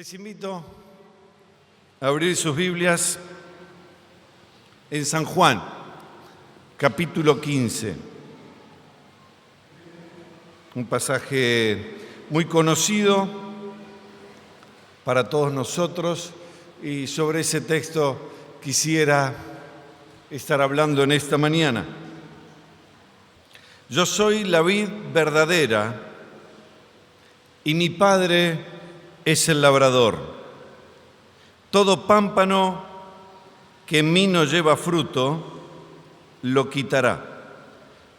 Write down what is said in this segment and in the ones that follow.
Les invito a abrir sus Biblias en San Juan, capítulo 15. Un pasaje muy conocido para todos nosotros y sobre ese texto quisiera estar hablando en esta mañana. Yo soy la vid verdadera y mi Padre es el labrador. Todo pámpano que en mí no lleva fruto, lo quitará.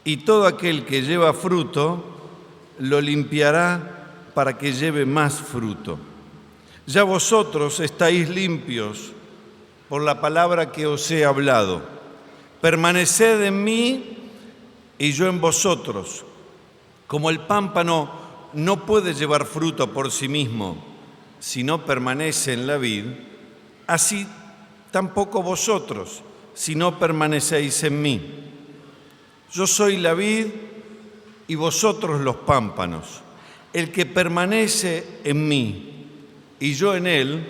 Y todo aquel que lleva fruto, lo limpiará para que lleve más fruto. Ya vosotros estáis limpios por la palabra que os he hablado. Permaneced en mí y yo en vosotros. Como el pámpano no puede llevar fruto por sí mismo, si no permanece en la vid, así tampoco vosotros, si no permanecéis en mí. Yo soy la vid y vosotros los pámpanos. El que permanece en mí y yo en él,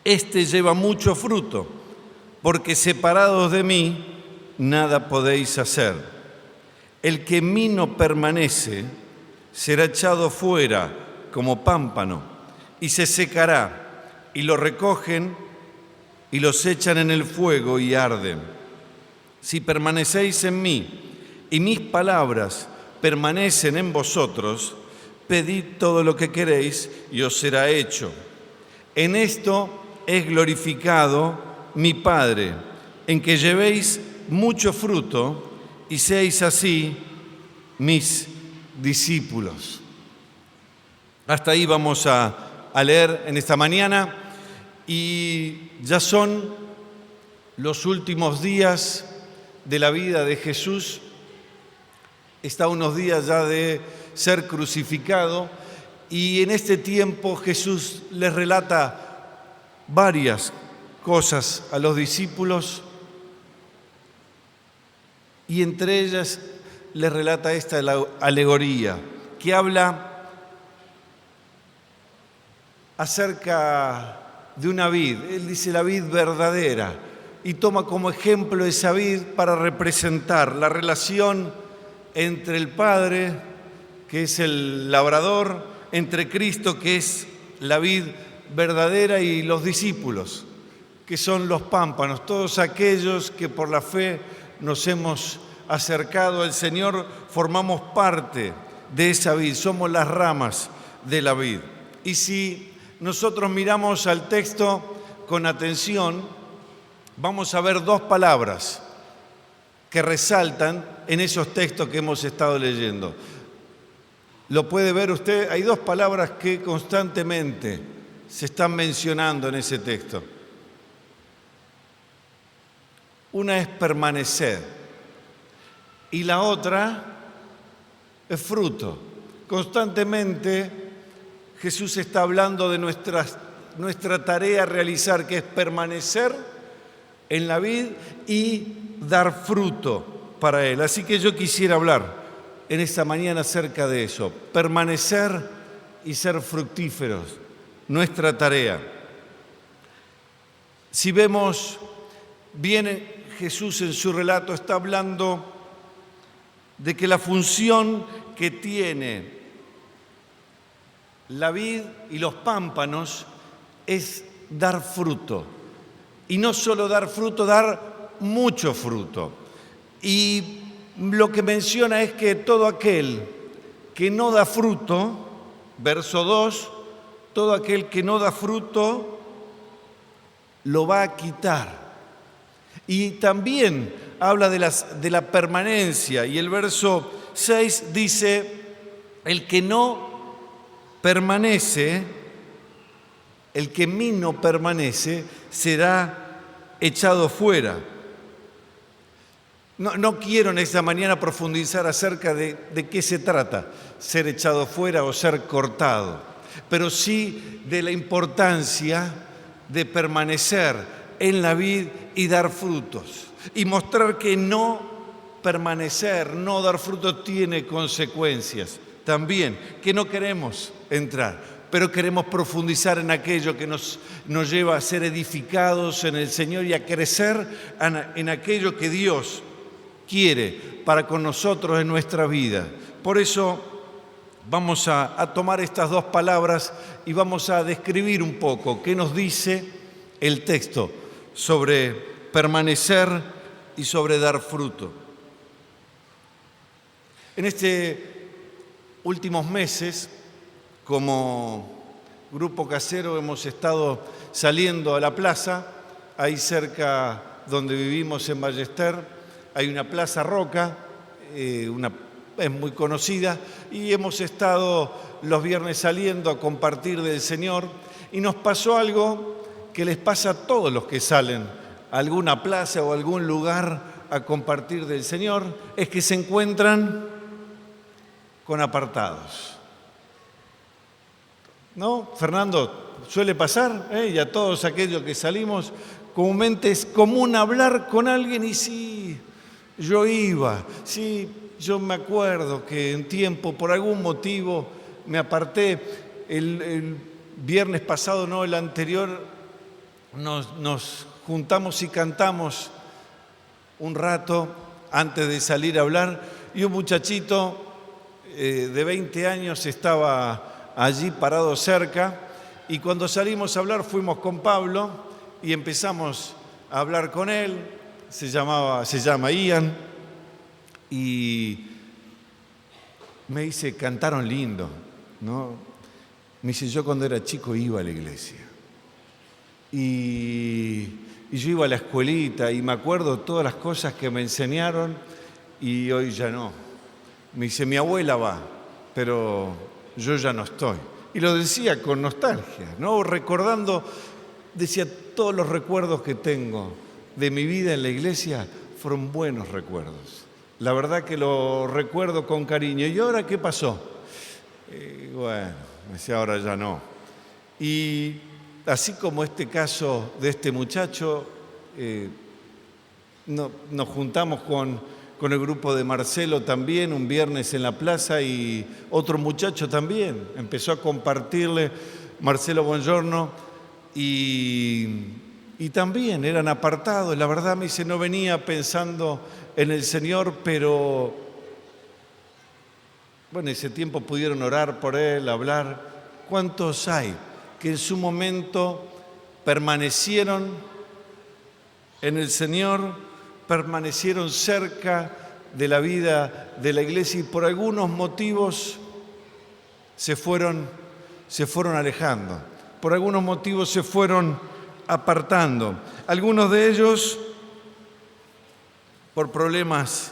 éste lleva mucho fruto, porque separados de mí nada podéis hacer. El que en mí no permanece será echado fuera como pámpano y se secará, y lo recogen y los echan en el fuego y arden. Si permanecéis en mí y mis palabras permanecen en vosotros, pedid todo lo que queréis y os será hecho. En esto es glorificado mi Padre, en que llevéis mucho fruto y seáis así mis discípulos. Hasta ahí vamos a leer en esta mañana y ya son los últimos días de la vida de Jesús. Está a unos días ya de ser crucificado y en este tiempo Jesús les relata varias cosas a los discípulos y entre ellas les relata esta alegoría que habla acerca de una vid. Él dice la vid verdadera y toma como ejemplo esa vid para representar la relación entre el Padre, que es el labrador, entre Cristo, que es la vid verdadera, y los discípulos, que son los pámpanos, todos aquellos que por la fe nos hemos acercado al Señor, formamos parte de esa vid, somos las ramas de la vid. Y si nosotros miramos al texto con atención, vamos a ver dos palabras que resaltan en esos textos que hemos estado leyendo. ¿Lo puede ver usted? Hay dos palabras que constantemente se están mencionando en ese texto. Una es permanecer y la otra es fruto. Constantemente Jesús está hablando de nuestra tarea a realizar, que es permanecer en la vid y dar fruto para Él. Así que yo quisiera hablar en esta mañana acerca de eso, permanecer y ser fructíferos, nuestra tarea. Si vemos bien, Jesús en su relato está hablando de que la función que tiene la vid y los pámpanos es dar fruto. Y no solo dar fruto, dar mucho fruto. Y lo que menciona es que todo aquel que no da fruto, verso 2, todo aquel que no da fruto lo va a quitar. Y también habla de la permanencia. Y el verso 6 dice, el que no permanece, el que en mí no permanece, será echado fuera. No quiero en esta mañana profundizar acerca de qué se trata, ser echado fuera o ser cortado, pero sí de la importancia de permanecer en la vid y dar frutos, y mostrar que no permanecer, no dar fruto tiene consecuencias también, que no queremos entrar. pero queremos profundizar en aquello que nos lleva a ser edificados en el Señor y a crecer en aquello que Dios quiere para con nosotros en nuestra vida. Por eso vamos a tomar estas dos palabras y vamos a describir un poco qué nos dice el texto sobre permanecer y sobre dar fruto. En estos últimos meses, como Grupo Casero, hemos estado saliendo a la plaza, ahí cerca donde vivimos en Ballester, hay una plaza Roca, es muy conocida, y hemos estado los viernes saliendo a compartir del Señor, y nos pasó algo que les pasa a todos los que salen a alguna plaza o a algún lugar a compartir del Señor, es que se encuentran con apartados. ¿No, Fernando? Suele pasar, y a todos aquellos que salimos, comúnmente es común hablar con alguien y sí, yo iba, sí, yo me acuerdo que en tiempo, por algún motivo, me aparté. El viernes pasado, no, el anterior, nos juntamos y cantamos un rato antes de salir a hablar y un muchachito de 20 años estaba allí parado cerca y cuando salimos a hablar fuimos con Pablo y empezamos a hablar con él, se llama Ian, y me dice, cantaron lindo, ¿no? Me dice, yo cuando era chico iba a la iglesia y yo iba a la escuelita y me acuerdo todas las cosas que me enseñaron y hoy ya no. Me dice, mi abuela va, pero yo ya no estoy. Y lo decía con nostalgia, ¿no? Recordando, decía, todos los recuerdos que tengo de mi vida en la iglesia fueron buenos recuerdos. La verdad que lo recuerdo con cariño. ¿Y ahora qué pasó? Bueno, me decía, ahora ya no. Y así como este caso de este muchacho, nos juntamos con el grupo de Marcelo también un viernes en la plaza y otro muchacho también empezó a compartirle, Marcelo Buongiorno, y también eran apartados. La verdad me dice, no venía pensando en el Señor, pero bueno, ese tiempo pudieron orar por él, hablar. ¿Cuántos hay que en su momento permanecieron en el Señor, permanecieron cerca de la vida de la iglesia y por algunos motivos se fueron alejando, por algunos motivos se fueron apartando? Algunos de ellos por problemas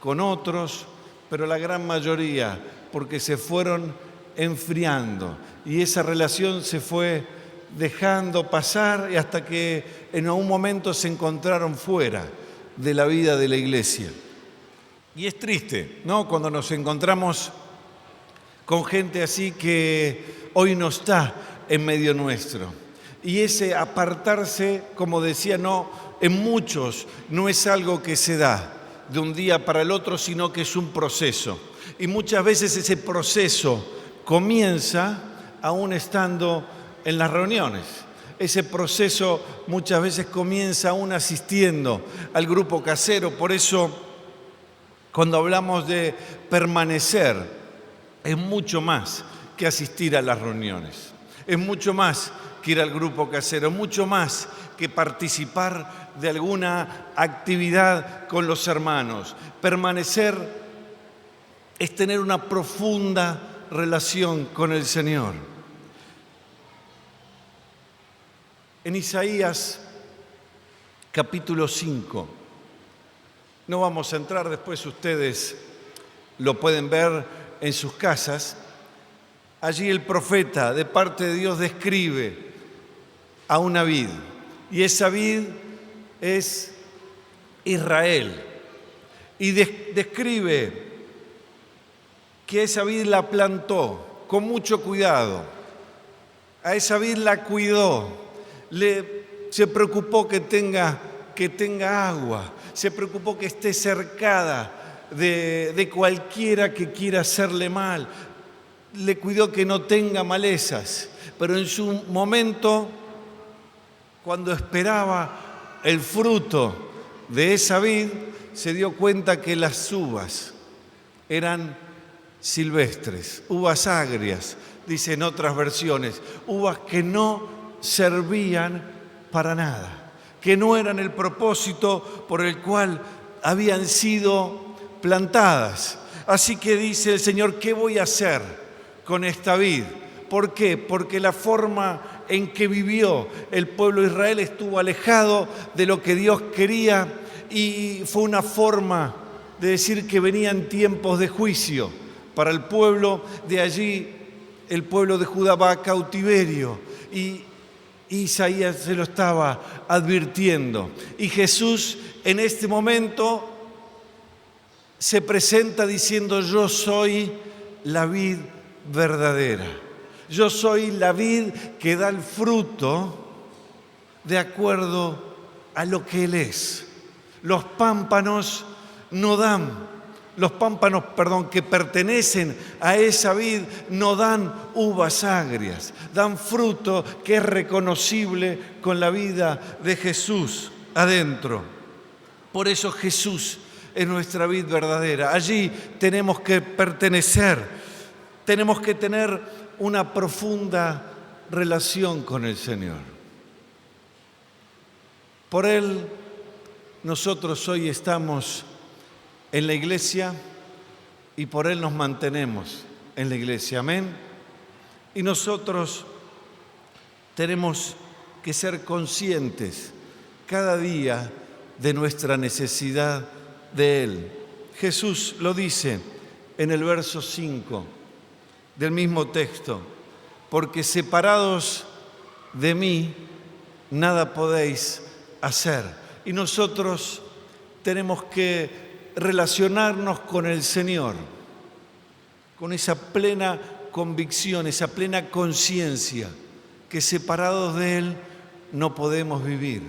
con otros, pero la gran mayoría porque se fueron enfriando y esa relación se fue dejando pasar y hasta que en algún momento se encontraron fuera de la vida de la iglesia. Y es triste, ¿no?, cuando nos encontramos con gente así que hoy no está en medio nuestro. Y ese apartarse, como decía, en muchos no es algo que se da de un día para el otro, sino que es un proceso. Y muchas veces ese proceso comienza aún estando en las reuniones. Ese proceso muchas veces comienza aún asistiendo al grupo casero. Por eso, cuando hablamos de permanecer, es mucho más que asistir a las reuniones. Es mucho más que ir al grupo casero, es mucho más que participar de alguna actividad con los hermanos. Permanecer es tener una profunda relación con el Señor. En Isaías capítulo 5, no vamos a entrar, después ustedes lo pueden ver en sus casas. Allí el profeta de parte de Dios describe a una vid, y esa vid es Israel, y describe que esa vid la plantó con mucho cuidado, a esa vid la cuidó, se preocupó que tenga agua, se preocupó que esté cercada de cualquiera que quiera hacerle mal. le cuidó que no tenga malezas, pero en su momento, cuando esperaba el fruto de esa vid, se dio cuenta que las uvas eran silvestres, uvas agrias, dicen otras versiones, uvas que no servían para nada, que no eran el propósito por el cual habían sido plantadas. Así que dice el Señor, ¿qué voy a hacer con esta vid? ¿Por qué? Porque la forma en que vivió el pueblo de Israel estuvo alejado de lo que Dios quería y fue una forma de decir que venían tiempos de juicio para el pueblo. De allí el pueblo de Judá va a cautiverio y Isaías se lo estaba advirtiendo. Y Jesús en este momento se presenta diciendo: yo soy la vid verdadera. Yo soy la vid que da el fruto de acuerdo a lo que Él es. Los pámpanos no dan, que pertenecen a esa vid no dan uvas agrias, dan fruto que es reconocible con la vida de Jesús adentro. Por eso Jesús es nuestra vid verdadera. Allí tenemos que pertenecer, tenemos que tener una profunda relación con el Señor. Por Él, nosotros hoy estamos en la iglesia y por Él nos mantenemos en la iglesia. Amén. Y nosotros tenemos que ser conscientes cada día de nuestra necesidad de Él. Jesús lo dice en el verso 5 del mismo texto: porque separados de mí nada podéis hacer. Y nosotros tenemos que relacionarnos con el Señor, con esa plena convicción, esa plena conciencia que separados de Él no podemos vivir,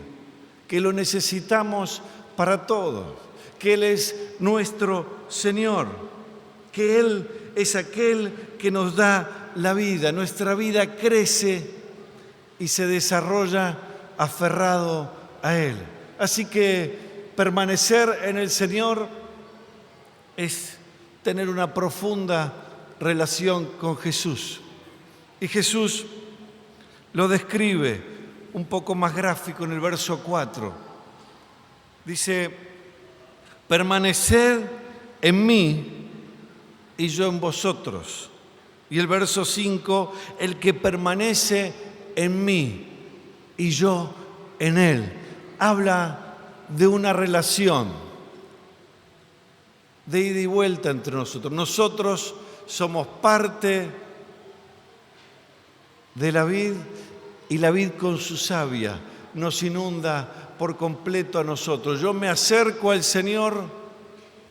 que lo necesitamos para todo, que Él es nuestro Señor, que Él es aquel que nos da la vida. Nuestra vida crece y se desarrolla aferrado a Él. Así que permanecer en el Señor es tener una profunda relación con Jesús. Y Jesús lo describe un poco más gráfico en el verso 4. Dice: permaneced en mí y yo en vosotros. Y el verso 5, el que permanece en mí y yo en él. Habla de una relación de ida y vuelta entre nosotros. Nosotros somos parte de la vid y la vid con su savia nos inunda por completo a nosotros. Yo me acerco al Señor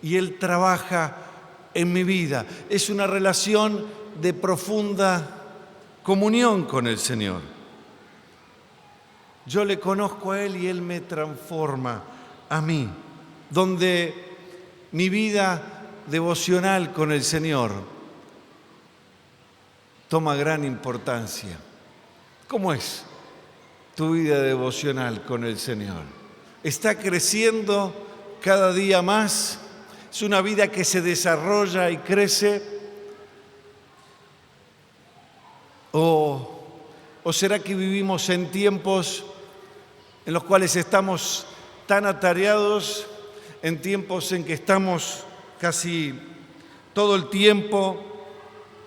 y Él trabaja en mi vida. Es una relación de profunda comunión con el Señor. Yo le conozco a Él y Él me transforma a mí, donde mi vida devocional con el Señor toma gran importancia. ¿Cómo es tu vida devocional con el Señor? ¿Está creciendo cada día más? ¿Es una vida que se desarrolla y crece? ¿O será que vivimos en tiempos en los cuales estamos tan atareados, en tiempos en que estamos casi todo el tiempo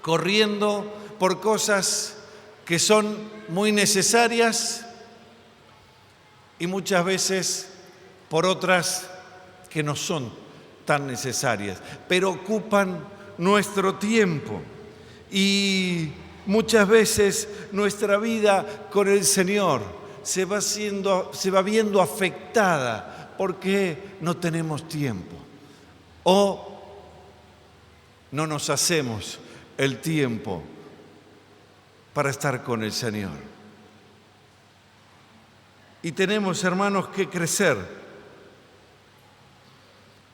corriendo por cosas que son muy necesarias y muchas veces por otras que no son tan necesarias, pero ocupan nuestro tiempo? Y muchas veces nuestra vida con el Señor se va viendo afectada porque no tenemos tiempo o no nos hacemos el tiempo para estar con el Señor. Y tenemos, hermanos, que crecer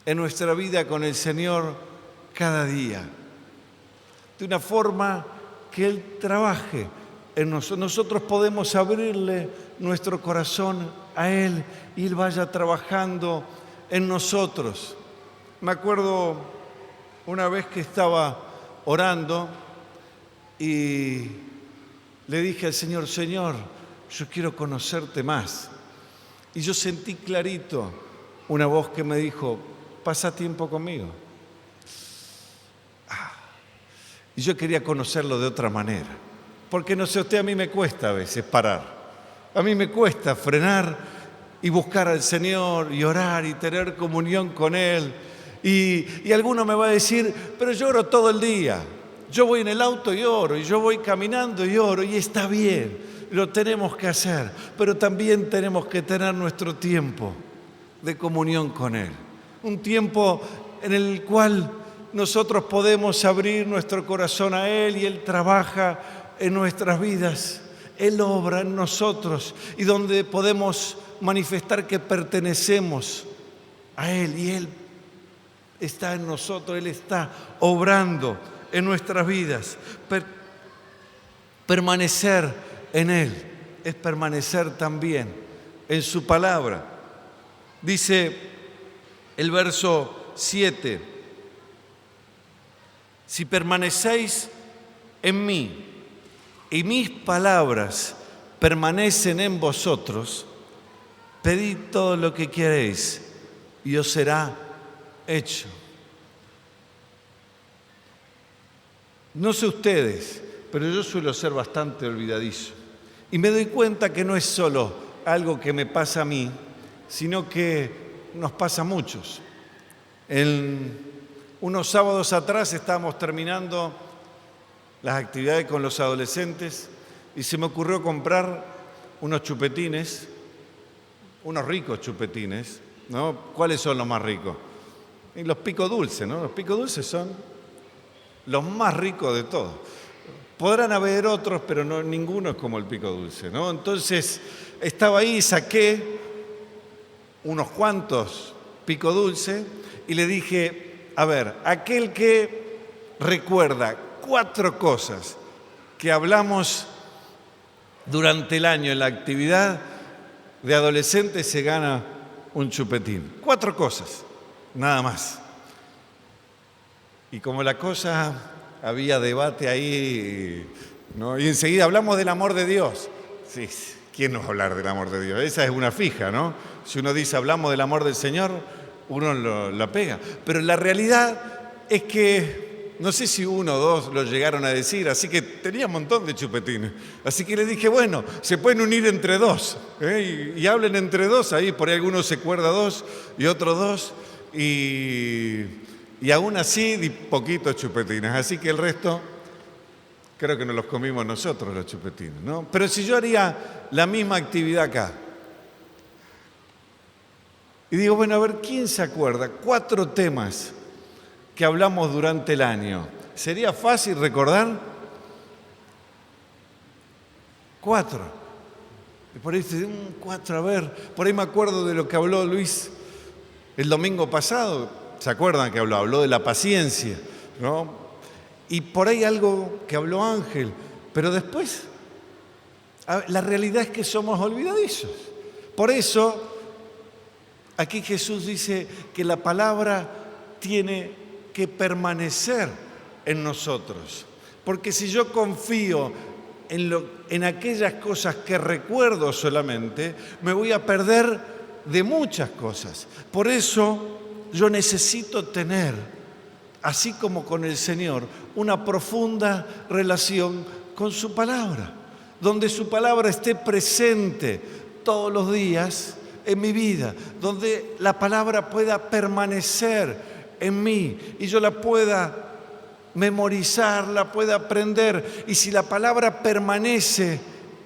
en nuestra vida con el Señor cada día. de una forma que Él trabaje en nosotros. Nosotros podemos abrirle nuestro corazón a Él y Él vaya trabajando en nosotros. Me acuerdo una vez que estaba orando y le dije al Señor, Señor, yo quiero conocerte más. Y yo sentí clarito una voz que me dijo, pasa tiempo conmigo. Y yo quería conocerlo de otra manera. Porque no sé, usted, a mí me cuesta a veces parar. A mí me cuesta frenar y buscar al Señor y orar y tener comunión con Él. Y alguno me va a decir, pero yo oro todo el día. Yo voy en el auto y oro, y yo voy caminando y oro, y está bien, lo tenemos que hacer. Pero también tenemos que tener nuestro tiempo de comunión con Él. Un tiempo en el cual nosotros podemos abrir nuestro corazón a Él y Él trabaja en nuestras vidas. Él obra en nosotros y donde podemos manifestar que pertenecemos a Él y Él está en nosotros, Él está obrando en nuestras vidas. Permanecer en Él es permanecer también en su palabra. Dice el verso 7, si permanecéis en mí y mis palabras permanecen en vosotros, pedid todo lo que queréis y os será hecho. No sé ustedes, pero yo suelo ser bastante olvidadizo. Y me doy cuenta que no es solo algo que me pasa a mí, sino que nos pasa a muchos. Unos sábados atrás estábamos terminando las actividades con los adolescentes y se me ocurrió comprar unos chupetines, unos ricos chupetines, ¿no? ¿Cuáles son los más ricos? Y los Pico Dulce, ¿no? Los Pico Dulce son los más ricos de todos. Podrán haber otros, pero no, ninguno es como el Pico Dulce, ¿no? Entonces, estaba ahí, saqué unos cuantos Pico Dulce y le dije, a ver, aquel que recuerda 4 cosas que hablamos durante el año en la actividad de adolescentes se gana un chupetín. 4 cosas, nada más. Y como la cosa, había debate ahí, ¿no? Y enseguida hablamos del amor de Dios. Sí, ¿quién no va a hablar del amor de Dios? Esa es una fija, ¿no? Si uno dice hablamos del amor del Señor, uno la pega. Pero la realidad es que, no sé si 1 o 2 lo llegaron a decir, así que tenía un montón de chupetines. Así que le dije, bueno, se pueden unir entre 2, ¿eh? y hablen entre 2, ahí por ahí alguno se acuerda 2 y otros 2, y aún así di poquitos chupetines, así que el resto creo que nos los comimos nosotros los chupetines, ¿no? Pero si yo haría la misma actividad acá, y digo, bueno, a ver, ¿quién se acuerda? 4 temas que hablamos durante el año. ¿Sería fácil recordar? 4. Y por ahí dice, 4, a ver, por ahí me acuerdo de lo que habló Luis el domingo pasado. ¿Se acuerdan que habló? Habló de la paciencia, ¿no? Y por ahí algo que habló Ángel. Pero después, la realidad es que somos olvidadizos. Por eso, aquí Jesús dice que la palabra tiene que permanecer en nosotros. Porque si yo confío en aquellas cosas que recuerdo solamente, me voy a perder de muchas cosas. Por eso yo necesito tener, así como con el Señor, una profunda relación con su palabra, donde su palabra esté presente todos los días en mi vida, donde la palabra pueda permanecer en mí y yo la pueda memorizar, la pueda aprender. Y si la palabra permanece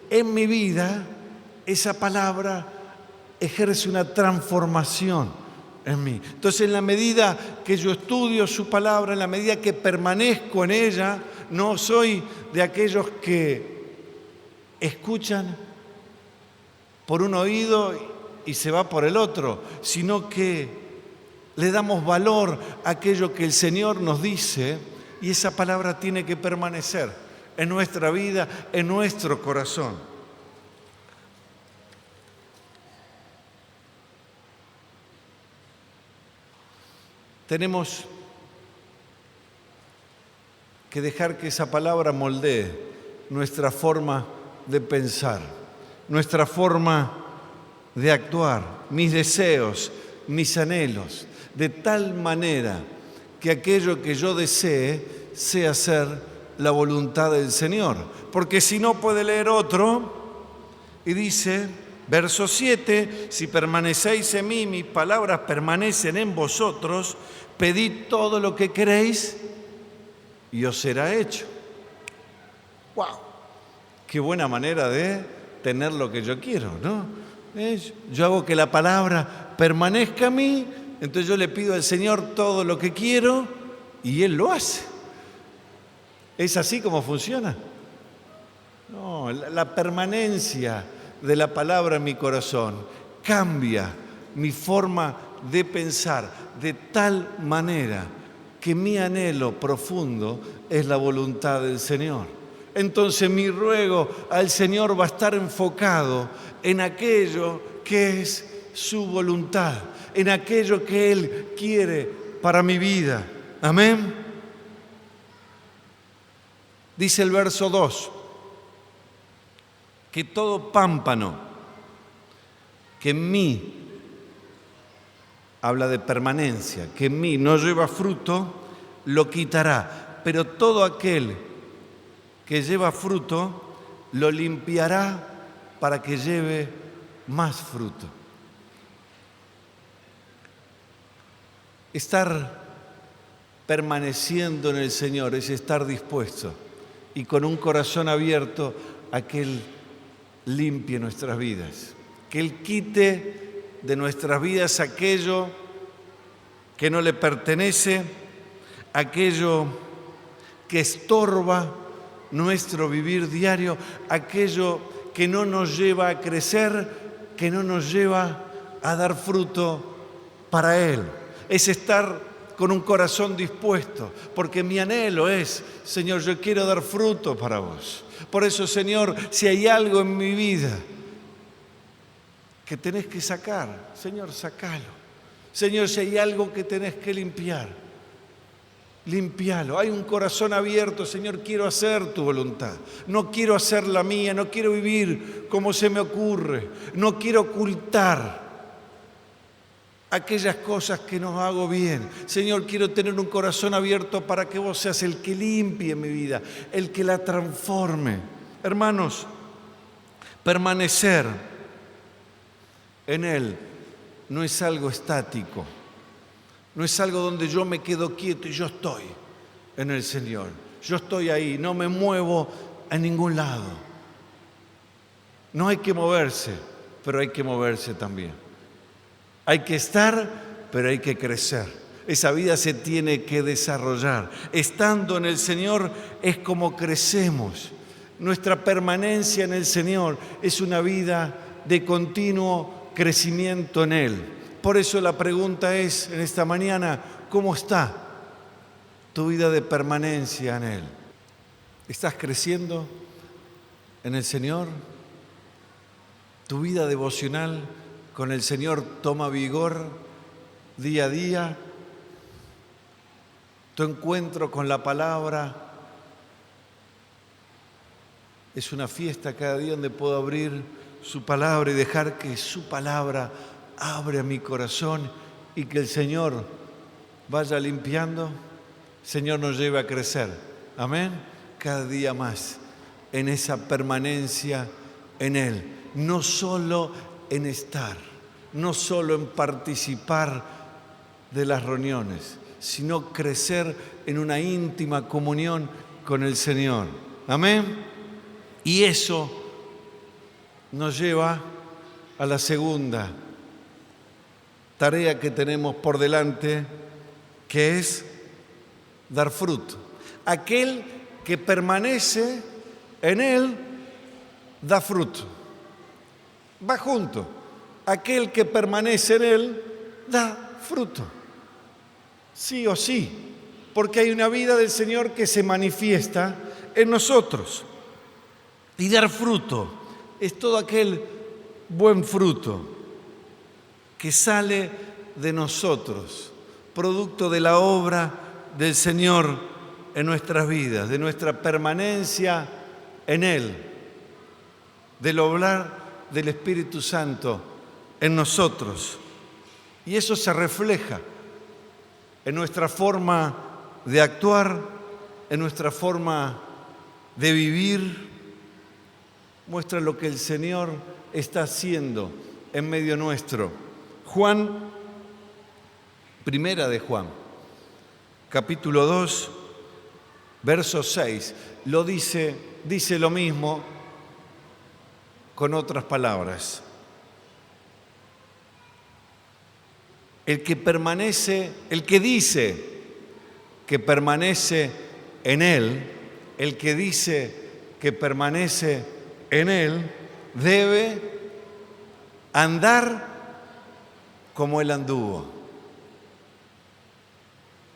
en mi vida, esa palabra ejerce una transformación en mí. Entonces, en la medida que yo estudio su palabra, en la medida que permanezco en ella, no soy de aquellos que escuchan por un oído y se va por el otro, sino que le damos valor a aquello que el Señor nos dice y esa palabra tiene que permanecer en nuestra vida, en nuestro corazón. Tenemos que dejar que esa palabra moldee nuestra forma de pensar, nuestra forma de actuar, mis deseos, mis anhelos, de tal manera que aquello que yo desee sea hacer la voluntad del Señor. Porque si no, puede leer otro y dice, verso 7, si permanecéis en mí, mis palabras permanecen en vosotros, pedid todo lo que queréis y os será hecho. ¡Wow! Qué buena manera de tener lo que yo quiero, ¿no? Yo hago que la palabra permanezca a mí, entonces yo le pido al Señor todo lo que quiero y Él lo hace. ¿Es así como funciona? No, la permanencia de la palabra en mi corazón cambia mi forma de pensar de tal manera que mi anhelo profundo es la voluntad del Señor. Entonces mi ruego al Señor va a estar enfocado en aquello que es su voluntad, en aquello que Él quiere para mi vida. Amén. Dice el verso 2, que todo pámpano que en mí, habla de permanencia, que en mí no lleva fruto, lo quitará, pero todo aquel que lleva fruto, lo limpiará para que lleve más fruto. Estar permaneciendo en el Señor es estar dispuesto y con un corazón abierto a que Él limpie nuestras vidas, que Él quite de nuestras vidas aquello que no le pertenece, aquello que estorba nuestro vivir diario, aquello que no nos lleva a crecer, que no nos lleva a dar fruto para Él. Es estar con un corazón dispuesto, porque mi anhelo es, Señor, yo quiero dar fruto para vos. Por eso, Señor, si hay algo en mi vida que tenés que sacar, Señor, sacalo. Señor, si hay algo que tenés que limpiar, limpialo. Hay un corazón abierto, Señor, quiero hacer tu voluntad. No quiero hacer la mía, no quiero vivir como se me ocurre. No quiero ocultar aquellas cosas que no hago bien. Señor, quiero tener un corazón abierto para que vos seas el que limpie mi vida, el que la transforme. Hermanos, permanecer en Él no es algo estático, no es algo donde yo me quedo quieto y yo estoy en el Señor. Yo estoy ahí, no me muevo a ningún lado. No hay que moverse, pero hay que moverse también. Hay que estar, pero hay que crecer. Esa vida se tiene que desarrollar. Estando en el Señor es como crecemos. Nuestra permanencia en el Señor es una vida de continuo crecimiento en Él. Por eso la pregunta es, en esta mañana, ¿cómo está tu vida de permanencia en Él? ¿Estás creciendo en el Señor? ¿Tu vida devocional con el Señor toma vigor día a día? ¿Tu encuentro con la palabra es una fiesta cada día donde puedo abrir su palabra y dejar que su palabra abre mi corazón y que el Señor vaya limpiando? Señor, nos lleve a crecer, amén, cada día más en esa permanencia en Él, no solo en estar, no solo en participar de las reuniones, sino crecer en una íntima comunión con el Señor, amén. Y eso nos lleva a la segunda tarea que tenemos por delante, que es dar fruto. Aquel que permanece en Él da fruto. Va junto. Aquel que permanece en Él da fruto. Sí o sí. porque hay una vida del Señor que se manifiesta en nosotros. Y dar fruto es todo aquel buen fruto que sale de nosotros, producto de la obra del Señor en nuestras vidas, de nuestra permanencia en Él, del obrar del Espíritu Santo en nosotros. Y eso se refleja en nuestra forma de actuar, en nuestra forma de vivir. Muestra lo que el Señor está haciendo en medio nuestro. Primera de Juan, capítulo 2, verso 6, dice lo mismo con otras palabras. El que dice que permanece en Él, el que dice que permanece en Él, debe andar como Él anduvo.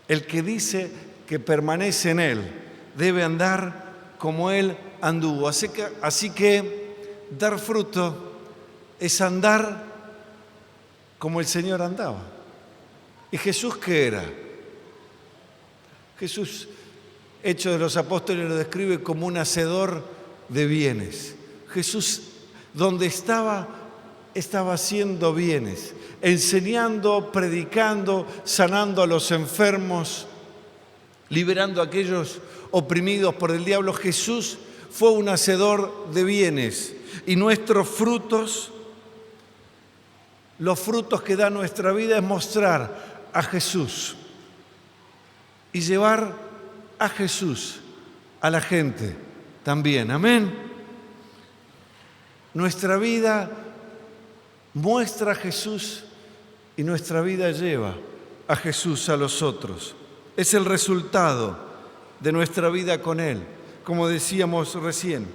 El que dice que permanece en Él, debe andar como Él anduvo. Así que dar fruto es andar como el Señor andaba. ¿Y Jesús qué era? Jesús, Hechos de los Apóstoles, lo describe como un hacedor de bienes. Jesús, donde estaba haciendo bienes, enseñando, predicando, sanando a los enfermos, liberando a aquellos oprimidos por el diablo. Jesús fue un hacedor de bienes. Y nuestros frutos, los frutos que da nuestra vida, es mostrar a Jesús y llevar a Jesús a la gente también. Amén. Nuestra vida muestra a Jesús y nuestra vida lleva a Jesús a los otros. Es el resultado de nuestra vida con Él. Como decíamos recién,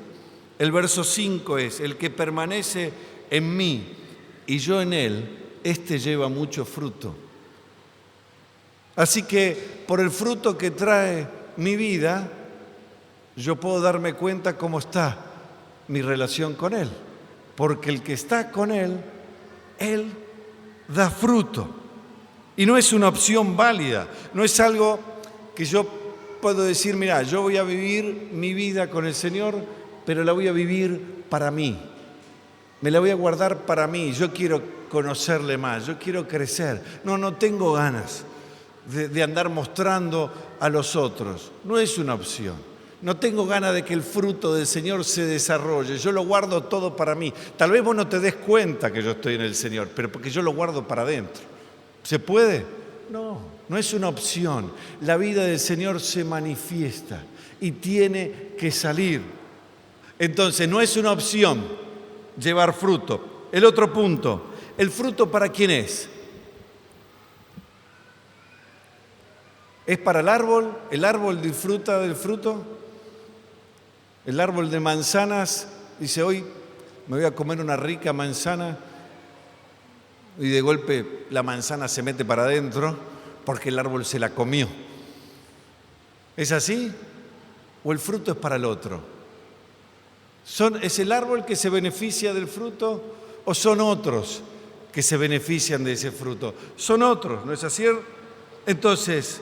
el verso 5 es: el que permanece en mí y yo en Él, éste lleva mucho fruto. Así que por el fruto que trae mi vida, yo puedo darme cuenta cómo está mi relación con Él. Porque el que está con Él, Él da fruto. Y no es una opción válida, no es algo que yo puedo decir, mira, yo voy a vivir mi vida con el Señor, pero la voy a vivir para mí. Me la voy a guardar para mí, yo quiero conocerle más, yo quiero crecer. No tengo ganas de andar mostrando a los otros. No es una opción. No tengo ganas de que el fruto del Señor se desarrolle. Yo lo guardo todo para mí. Tal vez vos no te des cuenta que yo estoy en el Señor, pero porque yo lo guardo para adentro. ¿Se puede? No es una opción. La vida del Señor se manifiesta y tiene que salir. Entonces, no es una opción llevar fruto. El otro punto, ¿el fruto para quién es? ¿Es para el árbol? ¿El árbol disfruta del fruto? El árbol de manzanas dice, hoy me voy a comer una rica manzana, y de golpe la manzana se mete para adentro porque el árbol se la comió. ¿Es así? ¿O el fruto es para el otro? ¿Es el árbol que se beneficia del fruto o son otros que se benefician de ese fruto? Son otros, ¿no es así? Entonces,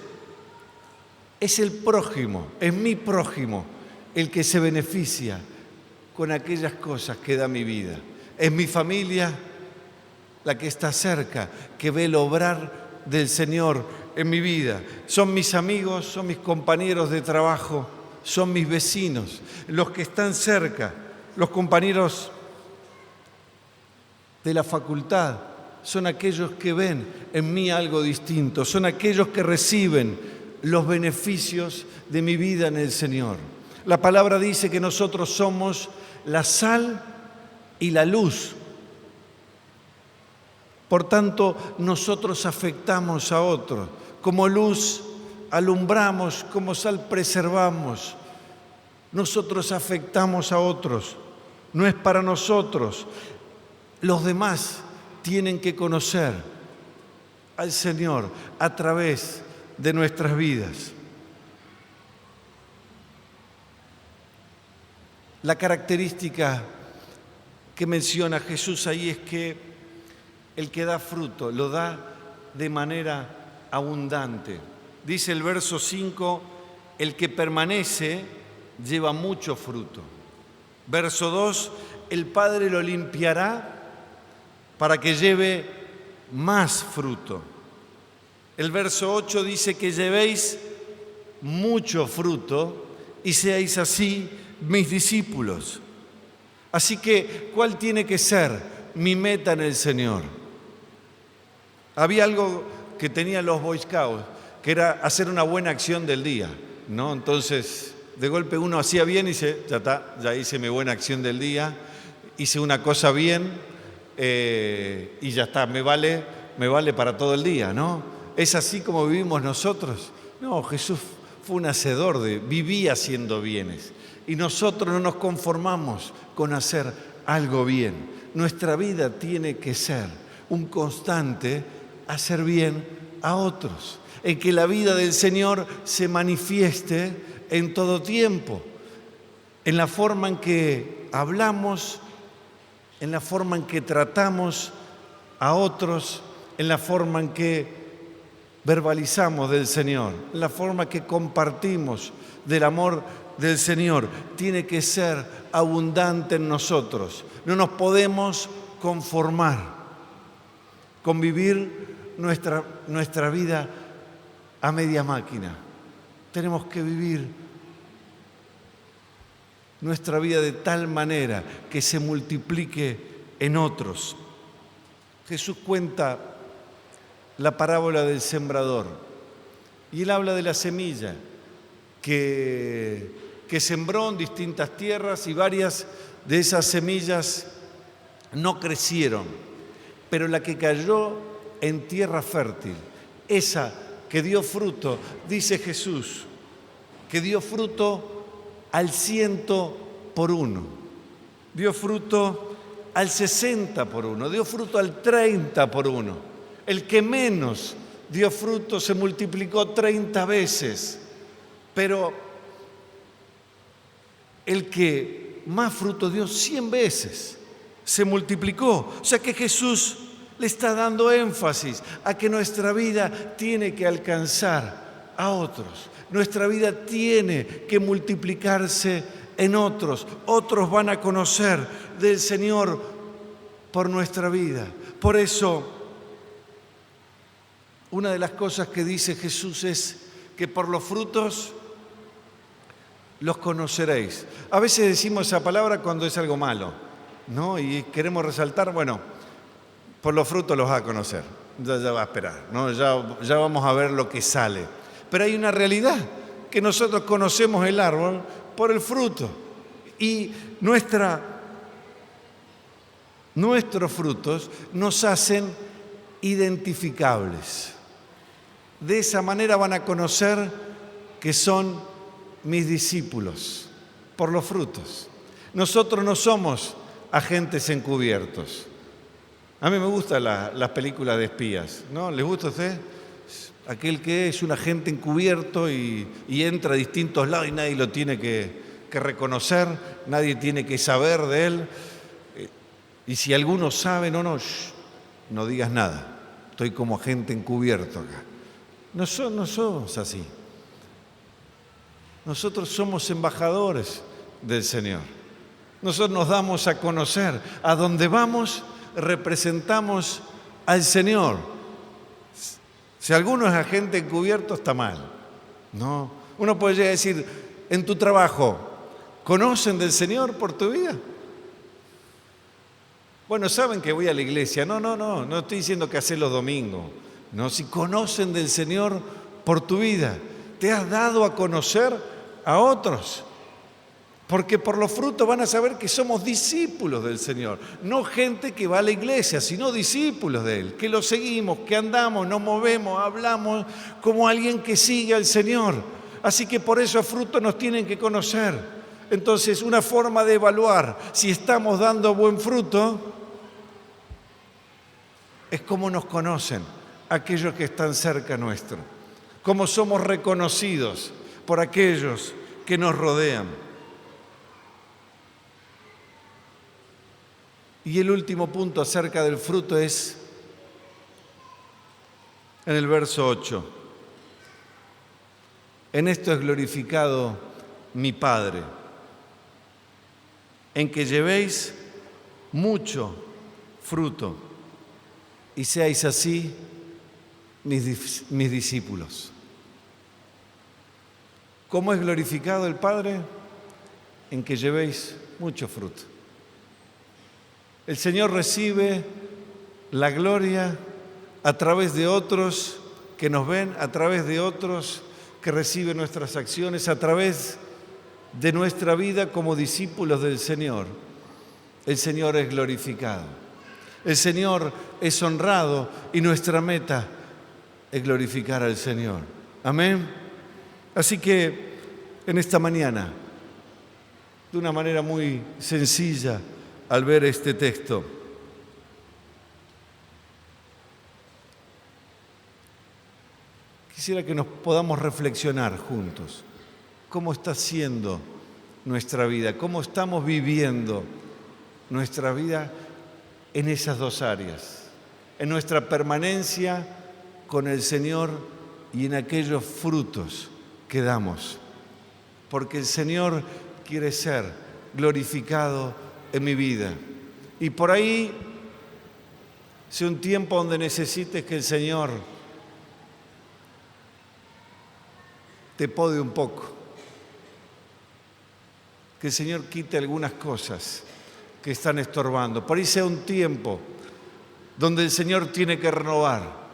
es el prójimo, es mi prójimo el que se beneficia con aquellas cosas que da mi vida. Es mi familia la que está cerca, que ve el obrar del Señor en mi vida. Son mis amigos, son mis compañeros de trabajo, son mis vecinos, los que están cerca, los compañeros de la facultad, son aquellos que ven en mí algo distinto, son aquellos que reciben los beneficios de mi vida en el Señor. La palabra dice que nosotros somos la sal y la luz. Por tanto, nosotros afectamos a otros. Como luz alumbramos, como sal preservamos. Nosotros afectamos a otros. No es para nosotros. Los demás tienen que conocer al Señor a través de nuestras vidas. La característica que menciona Jesús ahí es que el que da fruto lo da de manera abundante. Dice el verso 5, el que permanece lleva mucho fruto. Verso 2, el Padre lo limpiará para que lleve más fruto. El verso 8 dice que llevéis mucho fruto y seáis así mis discípulos. Así que, ¿cuál tiene que ser mi meta en el Señor? Había algo que tenían los Boy Scouts, que era hacer una buena acción del día, ¿no? Entonces, de golpe uno hacía bien y dice, ya está, ya hice mi buena acción del día, hice una cosa bien y ya está, me vale para todo el día, ¿no? ¿Es así como vivimos nosotros? No, Jesús fue un hacedor, vivía haciendo bienes. Y nosotros no nos conformamos con hacer algo bien. Nuestra vida tiene que ser un constante hacer bien a otros, en que la vida del Señor se manifieste en todo tiempo, en la forma en que hablamos, en la forma en que tratamos a otros, en la forma en que verbalizamos del Señor, en la forma que compartimos del amor del Señor. Tiene que ser abundante en nosotros. No nos podemos conformar con vivir nuestra vida a media máquina. Tenemos que vivir nuestra vida de tal manera que se multiplique en otros. Jesús cuenta la parábola del sembrador y él habla de la semilla que sembró en distintas tierras y varias de esas semillas no crecieron, pero la que cayó en tierra fértil, esa que dio fruto, dice Jesús, que dio fruto al 100%, dio fruto al 60%, dio fruto al 30%. El que menos dio fruto se multiplicó 30 veces, pero el que más fruto dio 100 veces se multiplicó. O sea que Jesús le está dando énfasis a que nuestra vida tiene que alcanzar a otros. Nuestra vida tiene que multiplicarse en otros. Otros van a conocer del Señor por nuestra vida. Por eso, una de las cosas que dice Jesús es que por los frutos los conoceréis. A veces decimos esa palabra cuando es algo malo, ¿no? Y queremos resaltar, bueno, por los frutos los vas a conocer. Ya va a esperar, ¿no? Ya vamos a ver lo que sale. Pero hay una realidad, que nosotros conocemos el árbol por el fruto. Y nuestros frutos nos hacen identificables. De esa manera van a conocer que son mis discípulos, por los frutos. Nosotros no somos agentes encubiertos. A mí me gustan las películas de espías, ¿no? ¿Les gusta a usted? Aquel que es un agente encubierto y entra a distintos lados y nadie lo tiene que reconocer, nadie tiene que saber de él. Y si alguno sabe, no digas nada. Estoy como agente encubierto acá. No somos así. Nosotros somos embajadores del Señor. Nosotros nos damos a conocer. A donde vamos, representamos al Señor. Si alguno es agente encubierto, está mal, ¿no? Uno puede llegar a decir, en tu trabajo, ¿conocen del Señor por tu vida? Bueno, saben que voy a la iglesia. No estoy diciendo que hacer los domingos. No, si conocen del Señor por tu vida, te has dado a conocer a otros. Porque por los frutos van a saber que somos discípulos del Señor. No gente que va a la iglesia, sino discípulos de Él. Que lo seguimos, que andamos, nos movemos, hablamos como alguien que sigue al Señor. Así que por esos frutos nos tienen que conocer. Entonces, una forma de evaluar si estamos dando buen fruto es cómo nos conocen aquellos que están cerca nuestro. Cómo somos reconocidos por aquellos que nos rodean. Y el último punto acerca del fruto es en el verso 8. En esto es glorificado mi Padre, en que llevéis mucho fruto y seáis así mis discípulos. ¿Cómo es glorificado el Padre? En que llevéis mucho fruto. El Señor recibe la gloria a través de otros que nos ven, a través de otros que reciben nuestras acciones, a través de nuestra vida como discípulos del Señor. El Señor es glorificado. El Señor es honrado y nuestra meta es glorificar al Señor. Amén. Así que en esta mañana, de una manera muy sencilla, al ver este texto, quisiera que nos podamos reflexionar juntos. ¿Cómo está siendo nuestra vida? ¿Cómo estamos viviendo nuestra vida en esas dos áreas? En nuestra permanencia con el Señor y en aquellos frutos que damos. Porque el Señor quiere ser glorificado en mi vida. Y por ahí, si un tiempo donde necesites que el Señor te pode un poco, que el Señor quite algunas cosas que están estorbando. Por ahí sea un tiempo donde el Señor tiene que renovar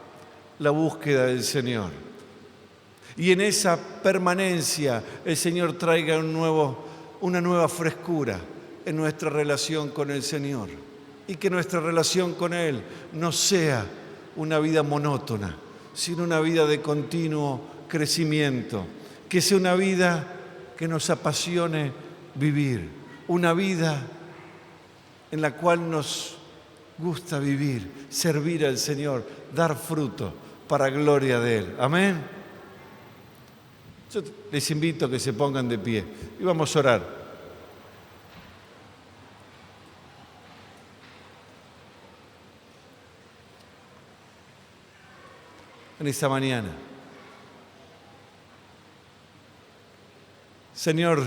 la búsqueda del Señor. Y en esa permanencia el Señor traiga una nueva frescura en nuestra relación con el Señor. Y que nuestra relación con Él no sea una vida monótona, sino una vida de continuo crecimiento. Que sea una vida que nos apasione vivir. Una vida en la cual nos gusta vivir, servir al Señor, dar fruto para gloria de Él. Amén. Yo les invito a que se pongan de pie y vamos a orar. En esta mañana, Señor,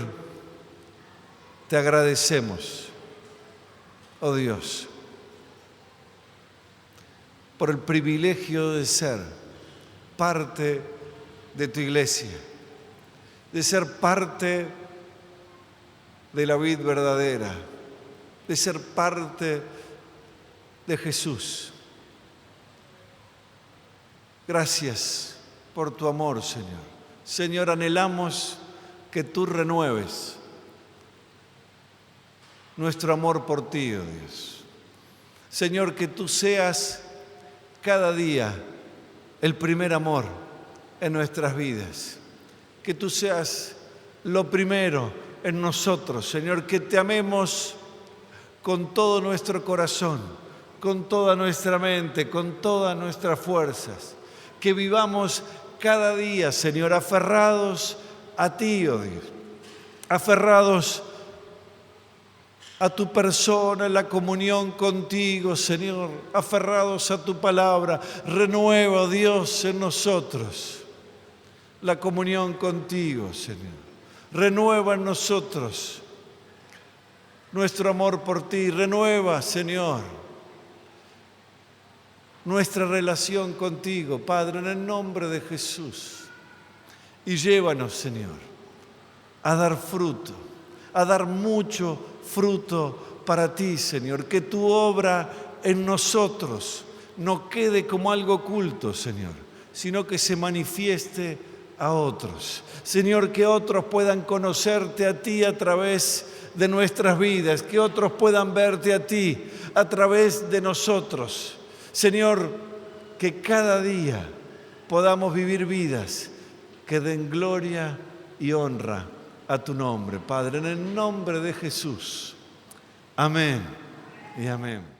te agradecemos, oh Dios, por el privilegio de ser parte de tu iglesia, de ser parte de la vid verdadera, de ser parte de Jesús. Gracias por tu amor, Señor. Señor, anhelamos que tú renueves nuestro amor por ti, oh Dios. Señor, que tú seas cada día el primer amor en nuestras vidas. Que tú seas lo primero en nosotros, Señor. Que te amemos con todo nuestro corazón, con toda nuestra mente, con todas nuestras fuerzas. Que vivamos cada día, Señor, aferrados a ti, oh Dios. Aferrados a tu persona, en la comunión contigo, Señor. Aferrados a tu palabra. Renueva, oh Dios, en nosotros la comunión contigo, Señor. Renueva en nosotros nuestro amor por ti. Renueva, Señor, nuestra relación contigo, Padre, en el nombre de Jesús. Y llévanos, Señor, a dar fruto, a dar mucho fruto para ti, Señor. Que tu obra en nosotros no quede como algo oculto, Señor, sino que se manifieste a otros. Señor, que otros puedan conocerte a ti a través de nuestras vidas, que otros puedan verte a ti a través de nosotros. Señor, que cada día podamos vivir vidas que den gloria y honra a tu nombre, Padre, en el nombre de Jesús. Amén y amén.